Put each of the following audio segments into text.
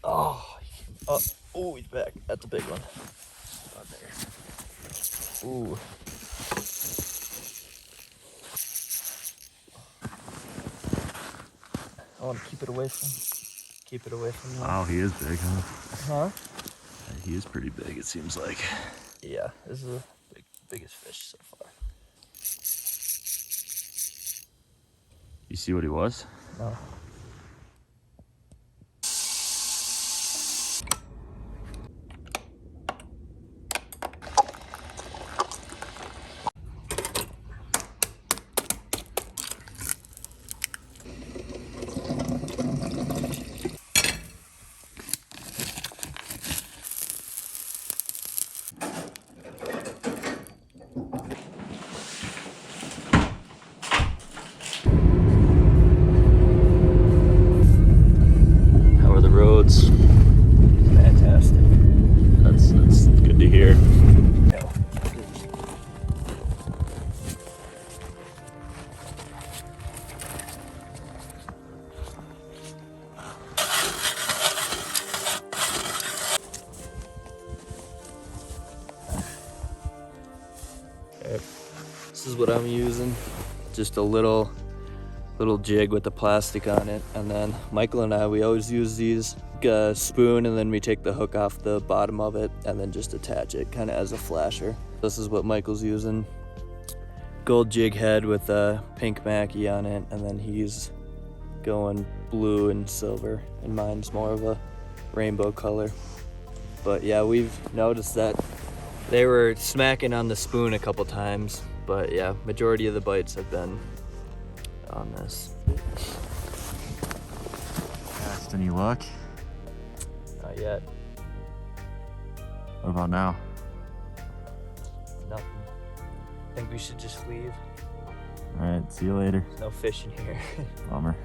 Oh, oh, he's back. That's a big one. Not there. Ooh. I want to keep it away from you. Wow, he is big, huh? Huh? Yeah, he is pretty big, it seems like. Yeah, this is the biggest fish so far. You see what he was? No. Roads. Fantastic. That's good to hear. This is what I'm using. Just a little jig with the plastic on it, and then Michael and I, we always use these spoon, and then we take the hook off the bottom of it and then just attach it kind of as a flasher. This is what Michael's using. Gold jig head with a pink mackie on it, and then he's going blue and silver, and mine's more of a rainbow color. But yeah, we've noticed that they were smacking on the spoon a couple times, but yeah, majority of the bites have been on this. Cast any luck? Not yet. What about now? Nothing. I think we should just leave. All right, see you later. There's no fish in here. Bummer.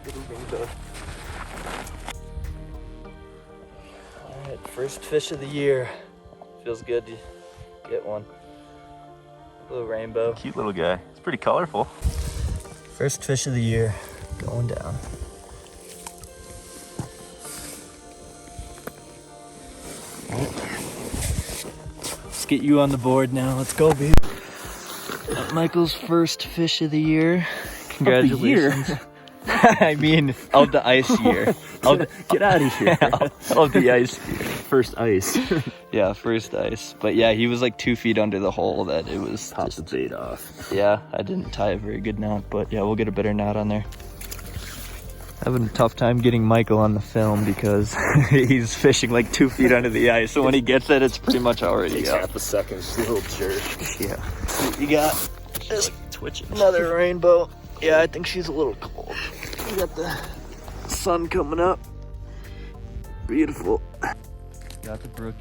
Little rainbow. All right, first fish of the year. Feels good to get one. Little rainbow. Cute little guy. It's pretty colorful. First fish of the year going down. Let's get you on the board now. Let's go, babe. Michael's first fish of the year. Congratulations. I mean, of the ice year. Get out of here. Of the ice year. First ice. Yeah, first ice. But yeah, he was like 2 feet under the hole that it was. Popped the bait off. Yeah, I didn't tie a very good knot, but yeah, we'll get a better knot on there. Having a tough time getting Michael on the film because he's fishing like 2 feet under the ice. So when he gets it, it's pretty much already up. Half a second, just a little jerk. Yeah. You got She's like twitching. another rainbow. Yeah, I think she's a little cold. We got the sun coming up. Beautiful. Got the brookie.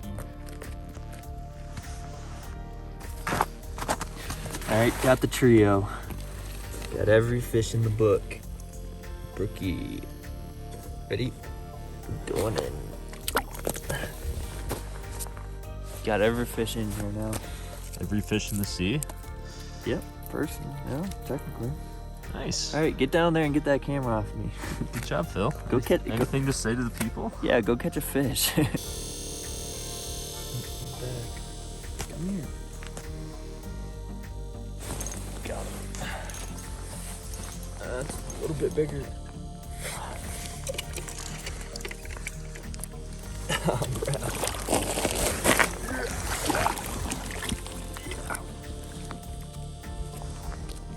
Alright, got the trio. Got every fish in the book. Brookie. Ready? Going in. Got every fish in here now. Every fish in the sea? Yep, person. Yeah, technically. Nice. Alright, get down there and get that camera off me. Good job, Phil. Go catch. Anything to say to the people? Yeah, go catch a fish. Come here. Got him. That's a little bit bigger. Oh, crap.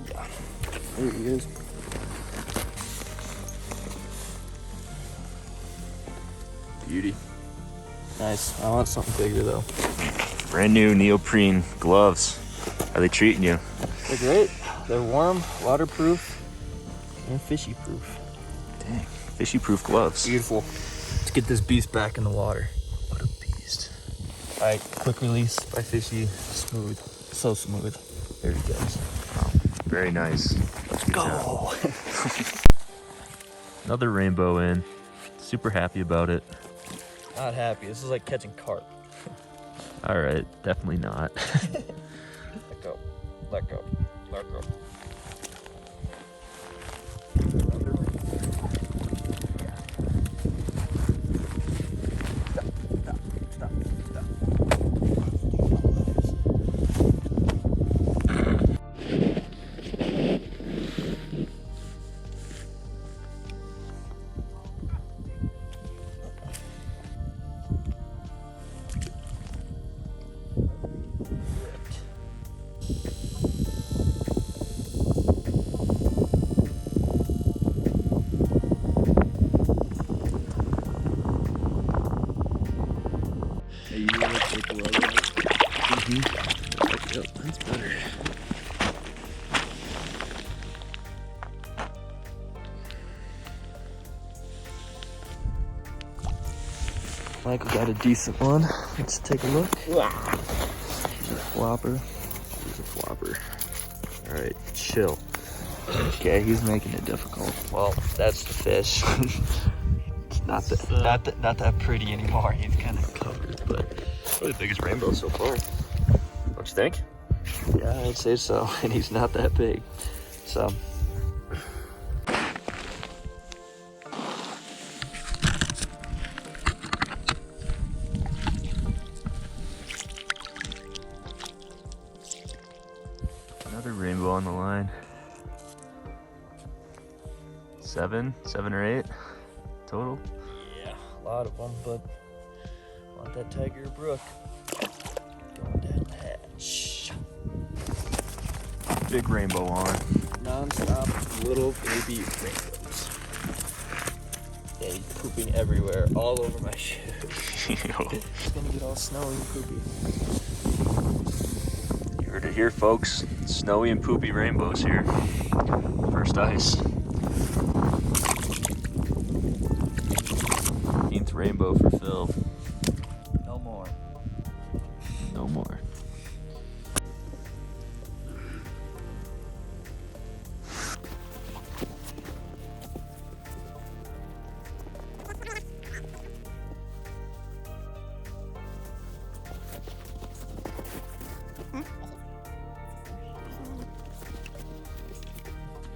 Yeah. There he is. Beauty. Nice. I want something bigger though. Brand new neoprene gloves. How are they treating you? They're great. They're warm, waterproof, and fishy proof. Dang. Fishy proof gloves. Beautiful. Let's get this beast back in the water. What a beast. All right, quick release by Fishy. Smooth. So smooth. There he goes. Wow. Very nice. Let's go. Another rainbow in. Super happy about it. Not happy. This is like catching carp. All right, definitely not. Let go. Let go. Let go. Michael got a decent one. Let's take a look. He's a flopper. He's a flopper. All right, chill. Okay, he's making it difficult. Well, that's the fish. It's not that pretty anymore. He's kind of covered, but Probably the biggest rainbow so far. Don't you think? yeah, I'd say so. And he's not that big, so. Another rainbow on the line. 7 or 8 total. Yeah, a lot of them, but want that tiger brook going down the hatch. Big rainbow on. Non-stop little baby rainbows. Yeah, he's pooping everywhere, all over my shoes. It's gonna get all snowy and poopy. You heard it here, folks. Snowy and poopy rainbows here. First ice. 15th rainbow for Phil. No more. No more.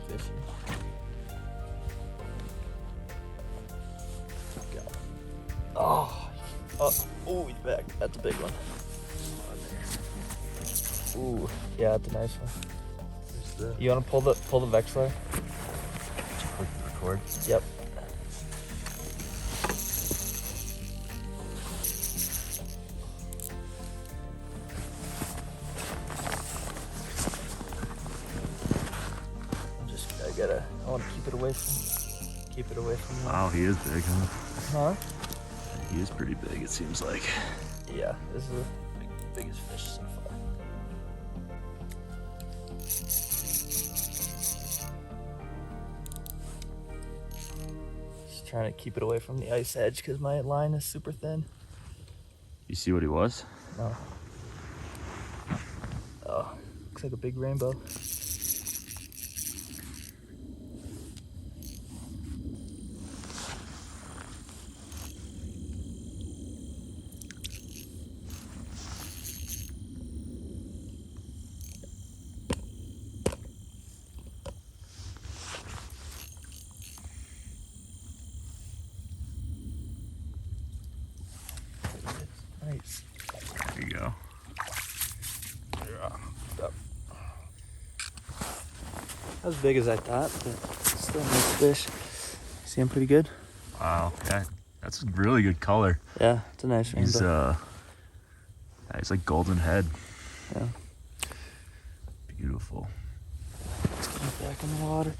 Fishing. Oh, he's back. That's a big one. Ooh, yeah, that's a nice one. You want to pull the Vexler? Click record. Yep. I want to keep it away from you. Wow, he is big, huh? Huh? He is pretty big, it seems like. Yeah, this is the biggest fish so far. Just trying to keep it away from the ice edge because my line is super thin. You see what he was? No. Oh, looks like a big rainbow. Nice. There you go. Yeah. Stop. Not as big as I thought, but still a nice fish. See him pretty good? Wow, yeah, that's a really good color. Yeah, it's a nice rainbow. He's like golden head. Yeah. Beautiful. Let's get him back in the water.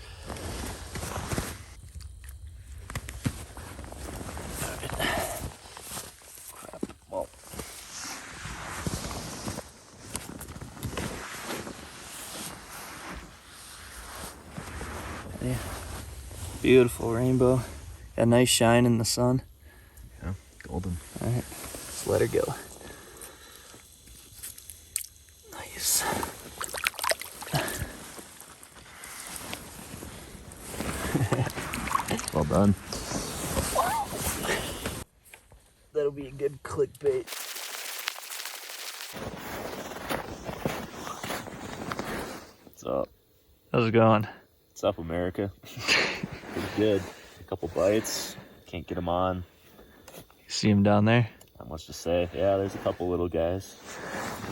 Crap. Well. Yeah. Beautiful rainbow. Got a nice shine in the sun. Yeah, golden. All right, let's let her go. Nice. Well done. That'll be a good clickbait. What's up? How's it going? What's up, America? Pretty good. A couple bites. Can't get them on. See him down there? Not much to say. Yeah, there's a couple little guys.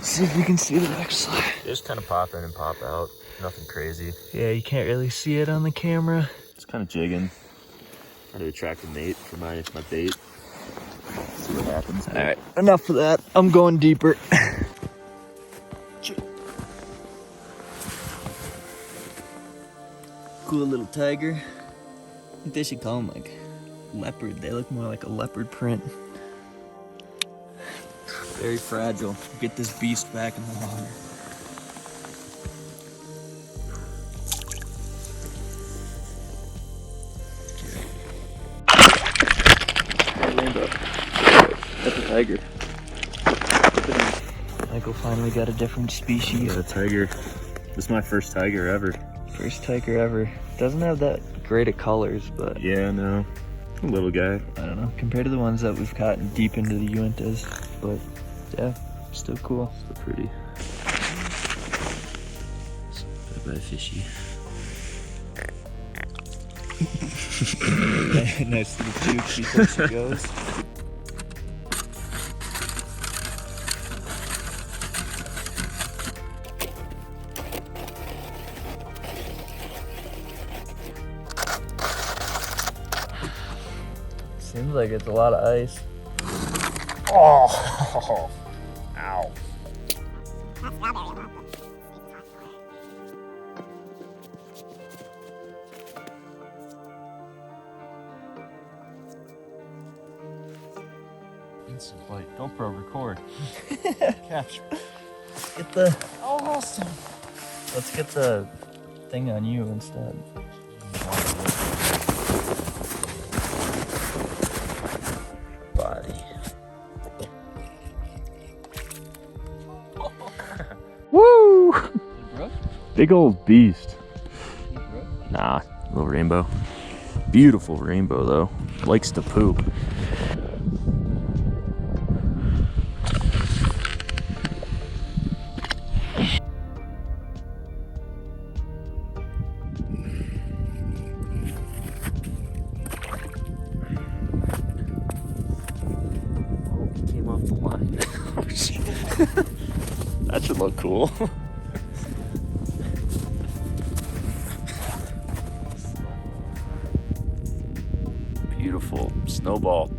See if you can see the next slide. They just kind of pop in and pop out. Nothing crazy. Yeah, you can't really see it on the camera. Just kind of jigging. Trying to attract a mate for my bait. See what happens. All right, enough of that. I'm going deeper. Cool little tiger. I think they should call them like leopard. They look more like a leopard print. Very fragile. Get this beast back in the water. Rainbow. tiger. Michael finally got a different species. Yeah, a tiger. This is my first tiger ever. First tiger ever. Doesn't have that great of colors, but Yeah, no. A little guy. I don't know, compared to the ones that we've caught deep into the Uintas, but yeah, still cool. Still pretty. Bye-bye, fishy. Nice little juke before she goes. Seems like it's a lot of ice. Oh! Ow. Instant flight. GoPro record. Capture. Get the Almost. let's get the thing on you instead. Body. Woo! Brook? Big old beast. Brook? Nah, little rainbow. Beautiful rainbow though. Likes to poop. Oh, he came off the line. That should look cool. Beautiful snowball.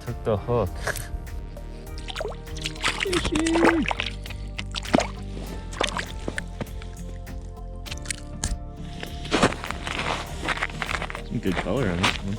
Took the hook. Some good color on this one.